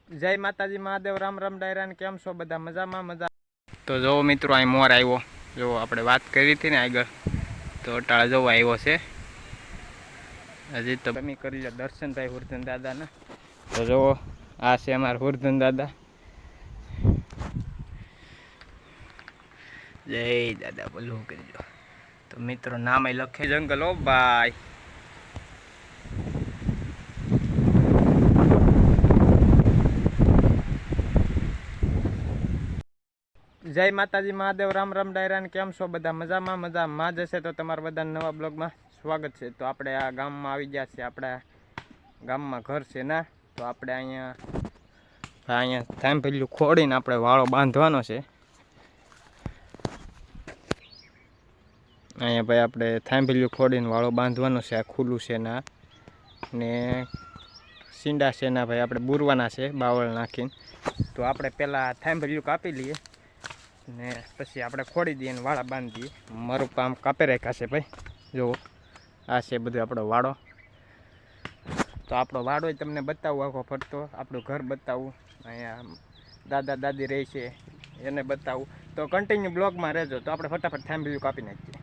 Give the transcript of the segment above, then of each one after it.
જય માતાજી મહાદેવ રામ રામ ડાયરા કેમ છો બધા મજામાં મજા। તો જો મિત્રો અહીં મોર આવ્યો, જો આપણે વાત કરી હતી ને આગળ, તો ટાળા જોવા આવ્યો છે હજી તો તમે કરી લો દર્શન ભાઈ હુરધન દાદાના। તો જો આ છે અમારા હુરધન દાદા, જય દાદા બોલું કરજો। તો મિત્રો નામ લખે જંગલ ઓ ભાઈ। જય માતાજી મહાદેવ રામ રામ ડાયરા કેમ છો બધા મજામાં મજામાં જશે। તો તમારા બધા નવા બ્લોગમાં સ્વાગત છે। તો આપણે આ ગામમાં આવી ગયા છે, આપણા ગામમાં ઘર છે ના, તો આપણે અહીંયા થાંભલ્યું ખોડીને આપણે વાળો બાંધવાનો છે। અહીંયા ભાઈ આપણે થાંભલ્યું ખોડીને વાળો બાંધવાનો છે। આ ખુલ્લું છે ના ને સીંડા છે ના ભાઈ આપણે બુરવાના છે બાવળ નાખીને। તો આપણે પહેલાં થાંભલ્યું કાપી લઈએ ને પછી આપણે ખોડી દઈએ ને વાળા બાંધી દઈએ। મારું કામ કાપી રાખ્યા છે ભાઈ, જો આ છે બધું આપણો વાડો। તો આપણો વાડો તમને બતાવું આખો ફરતો, આપણું ઘર બતાવું, અહીંયા દાદા દાદી રહે છે એને બતાવું। તો કન્ટિન્યુ બ્લોગમાં રહેજો। તો આપણે ફટાફટ થાંભલ્યું કાપી નાખીએ।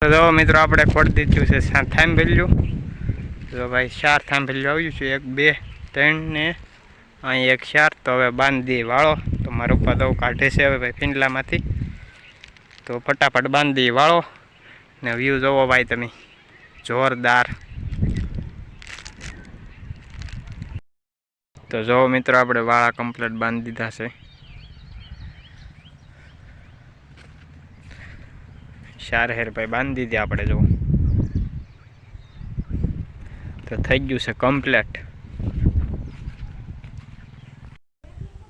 તો જો મિત્રો આપણે ખોડી દીધું છે થાંભલ્યું। તો ભાઈ 4 થાંભલ્યું આવ્યું છે, 1 2 3 ને અહીં 1 4। તો હવે બાંધી વાળો। તો મારા પપ્પા તો કાઢે છે હવે ભાઈ પિંડલામાંથી, તો ફટાફટ બાંધી વાળો ને વ્યૂ જોવો ભાઈ તમે, જોરદાર। તો જો મિત્રો આપણે વાળા કમ્પ્લીટ બાંધી દીધા છે, 4 હેર ભાઈ બાંધી દીધી આપણે। જો તો થઈ ગયું છે કમ્પ્લીટ।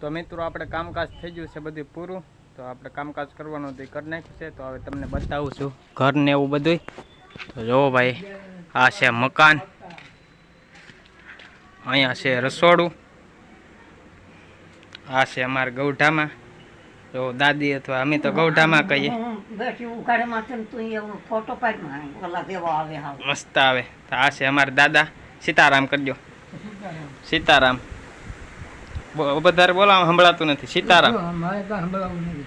તો મિત્રો આપણે કામકાજ થઈ ગયું છે બધું પૂરું। તો આપણે કામકાજ કરવાનું તો કરી નાખ્યું છે। તો હવે તમને બતાવું છું ઘર ને એવું બધું। તો જોવો ભાઈ આ છે મકાન, અહીંયા છે રસોડું, આ છે અમારા ગૌઢામાં। જો દાદી અથવા અમે તો ગૌઢામાં કહીએ, મસ્ત આવે। તો આ છે અમારા દાદા, સીતારામ કરજો, સીતારામ વધારે બોલાવ સંભળાતું નથી, સીતારામ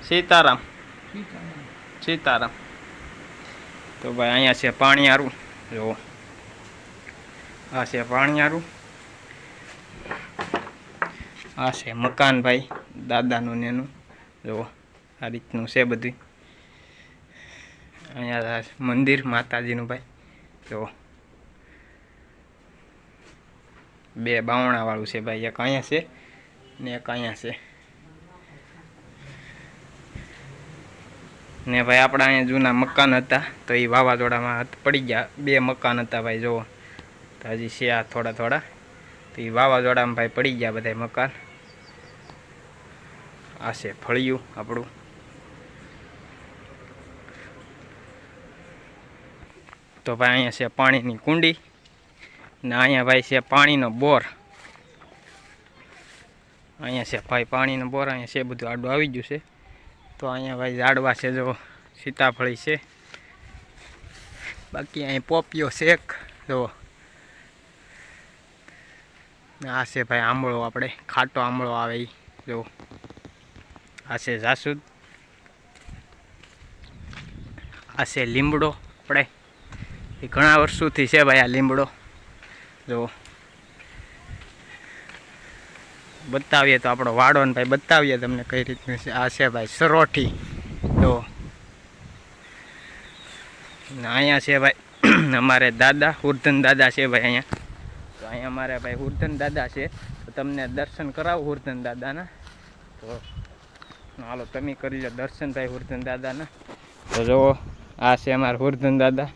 સીતારામ સીતારામ। તો ભાઈ અહીંયા છે પાણીયારું, જો આ છે પાણીયારું, આ છે મકાન ભાઈ દાદાનું ને એનું, જો આ રીતનું છે બધું। અહીંયા મંદિર માતાજીનું ભાઈ, જો 2 બાવણા વાળું છે ભાઈ, એક અહીંયા છે ને એક અહીંયા છે ને ભાઈ આપણા અહીંયા જૂના મકાન હતા, તો એ વાવાઝોડામાં પડી ગયા। 2 મકાન હતા ભાઈ, જુઓ તો હજી છે આ થોડા થોડા, તો એ વાવાઝોડામાં ભાઈ પડી ગયા બધા મકાન। આ છે ફળિયું આપણું, તો ભાઈ અહીંયા છે પાણીની કુંડી ને અહીંયા ભાઈ છે પાણીનો બોર। અહીંયા છે ભાઈ પાણીનો બોર, અહીંયા છે બધું આડું આવી ગયું છે। તો અહીંયા ભાઈ ઝાડવા છે, જો સીતાફળી છે, બાકી અહીં પોપિયો છે એક, જો આ છે ભાઈ આંબળો, આપણે ખાટો આંબળો આવે એ, જો આ છે જાસૂદ, આ છે લીમડો, આપણે એ ઘણા વર્ષોથી છે ભાઈ આ લીમડો। જો બતાવીએ તો આપણો વાડો ને ભાઈ બતાવીએ તમને કઈ રીતનું છે। આ છે ભાઈ સરોઠી, તો અહીંયા છે ભાઈ અમારે દાદા હુરધન દાદા છે ભાઈ અહીંયા। તો અહીંયા અમારે ભાઈ હુરધન દાદા છે, તો તમને દર્શન કરાવું હુરધન દાદાના। તો હાલો તમે કરી લો દર્શન ભાઈ હુરધન દાદાના। તો જુઓ આ છે અમારા હુરધન દાદા,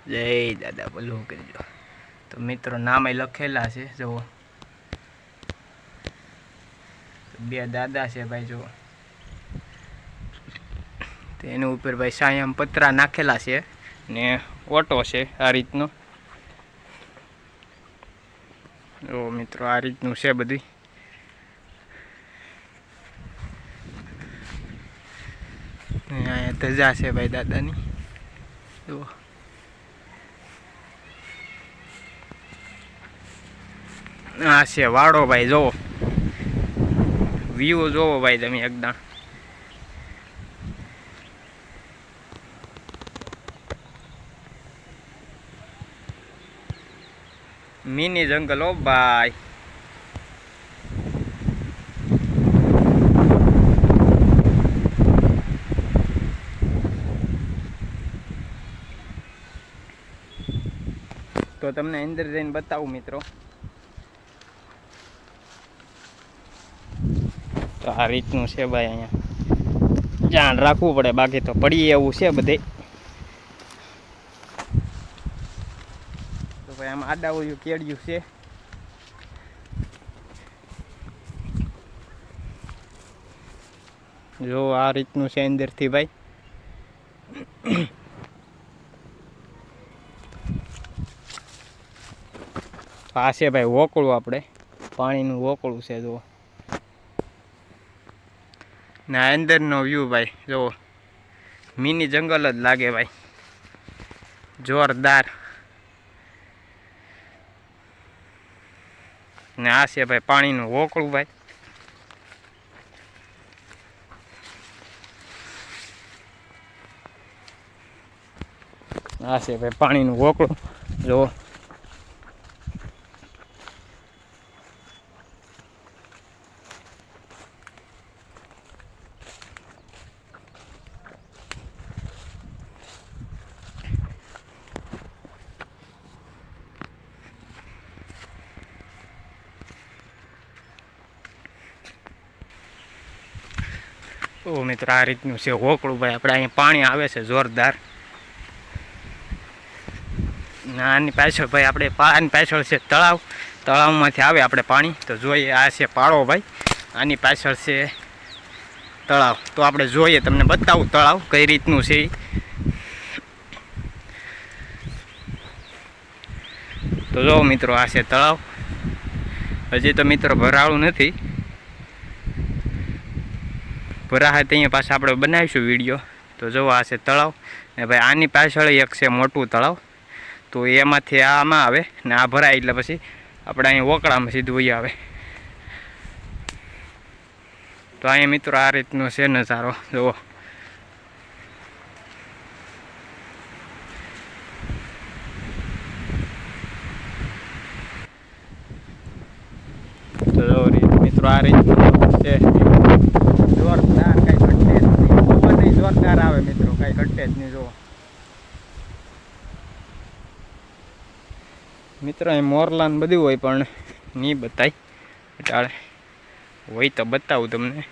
જય દાદા બોલું કરજો। તો મિત્રો નામ લખેલા છે, જુઓ 2 દાદા છે ભાઈ, જુઓ તો એની ઉપર ભાઈ સાયામ પતરા નાખેલા છે ને ઓટો છે આ રીતનો, જો મિત્રો આ રીતનું છે બધું। અહીંયા ધજા છે ભાઈ દાદાની, જુઓ આ છે વાડો ભાઈ, જોવો વ્યૂ જોવો ભાઈ તમે એકદમ. મિની જંગલ હો ભાઈ. તો તમને અંદર જઈને બતાવું મિત્રો. તો આ રીતનું છે ભાઈ, અહીંયા ધ્યાન રાખવું પડે, બાકી તો પડીએ એવું છે બધે. તો ભાઈ આમાં આડાવયું કેળ્યું છે. જો આ રીતનું છે અંદરથી ભાઈ. આ છે ભાઈ વોકળું, આપણે પાણીનું વોકળું છે જુઓ. ને અંદરનો વ્યૂ ભાઈ જુઓ, મિની જંગલ જ લાગે ભાઈ, જોરદાર. ને આ છે ભાઈ પાણીનું વોકળું ભાઈ. આ છે ભાઈ પાણીનું વોકળું જુઓ. ઓ મિત્રો આ રીતનું છે વોકળું ભાઈ. આપણે અહીંયા પાણી આવે છે જોરદાર. આની પાછળ ભાઈ આપણે આની પાછળ છે તળાવ. તળાવમાંથી આવે આપણે પાણી. તો જોઈએ, આ છે પાળો ભાઈ, આની પાછળ છે તળાવ. તો આપણે જોઈએ, તમને બતાવું તળાવ કઈ રીતનું છે. તો જો મિત્રો આ છે તળાવ. હજી તો મિત્રો ભરાળું નથી, ભરાશે ત્યાં પાછા આપણે બનાવીશું વિડીયો. તો જો આ છે તળાવ. ને ભાઈ આની પાછળ એક છે મોટું તળાવ. તો એમાંથી આમાં આવે ને આ ભરાય એટલે પછી આપણે અહીંયા વોકળામાં સીધું વહી આવે. તો અહીંયા મિત્રો આ રીતનો છે નજારો જુઓ. તો જો મિત્રો આ રીતનું છે જોરદાર. કઈ ઘટે જ નહીં, જોરદાર આવે મિત્રો, કઈ ઘટે જ નહીં. જુઓ મિત્રો અહીં મોરલાન બધું હોય પણ નહીં બતાય એટલે હોય તો બતાવું તમને.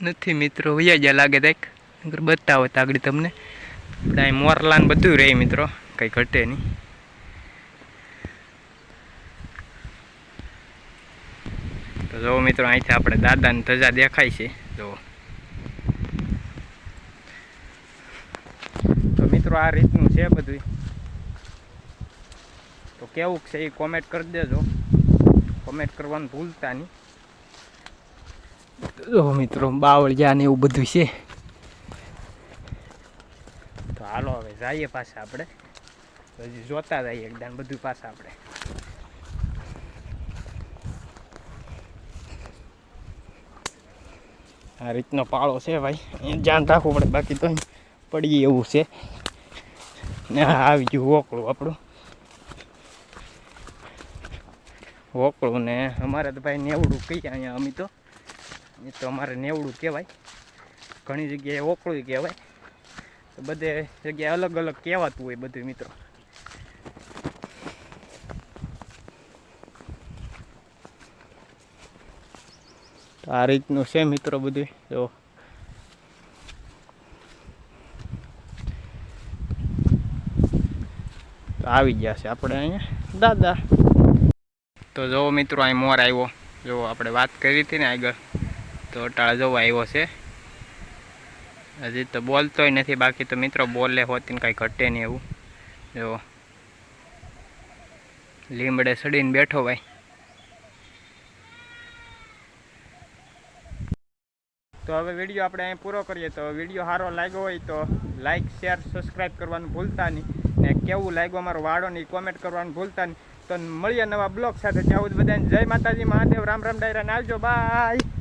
નથી મિત્રો, વૈયા જ્યાં લાગે દેખ બતાવો તો આગળ તમને. આપણે અહીં મોરલાન બધું રહે મિત્રો, કંઈ ઘટે નહીં. તો જો મિત્રો અહીંથી આપણે દાદાની ધજા દેખાય છે જો. તો મિત્રો આ રીતનું છે બધું. તો કેવું છે એ કોમેન્ટ કરી દેજો, કોમેન્ટ કરવાનું ભૂલતા નહીં. જો મિત્રો બાવળિયા ને એવું બધું છે. તો હાલો હવે જઈએ પાછા આપણે, હજી જોતા જઈએ એકદમ બધું પાછા આપણે. આ રીતનો પાળો છે ભાઈ, અહીંયા ધ્યાન રાખવું પડે, બાકી તો પડીએ એવું છે. ને આવી ગયું વોકળું આપણું, વોકળું. ને અમારે તો ભાઈ નેવડું કહીએ અહીંયા, અમે તો એ તો અમારે નેવડું કહેવાય. ઘણી જગ્યાએ વોકળું કહેવાય. તો બધે જગ્યાએ અલગ અલગ કહેવાતું હોય બધું મિત્રો. તો આ રીતનું છે મિત્રો બધું જો. તો આવી ગયા છે આપણે અહીંયા દાદા. તો જો મિત્રો અહીં મોર આવ્યો. જો આપણે વાત કરી હતી ને આગળ, તો અટાળા જોવા આવ્યો છે. હજી તો બોલતોય નથી, બાકી તો મિત્રો બોલે હોતી ને કાંઈ ઘટે નહીં એવું. જો લીમડે સડીને બેઠો ભાઈ. તો હવે વિડીયો આપણે અહીં પૂરો કરીએ. તો વિડીયો સારો લાગ્યો હોય તો લાઇક શેર સબસ્ક્રાઈબ કરવાનું ભૂલતા નહીં, ને કેવું લાગ્યું અમારો વાળો ની કોમેન્ટ કરવાનું ભૂલતા નહીં. તો મળીએ નવા બ્લોગ સાથે. ત્યાં સુધી બધાને જય માતાજી, મહાદેવ, રામ રામ ડાયરા ને આવજો. બાય.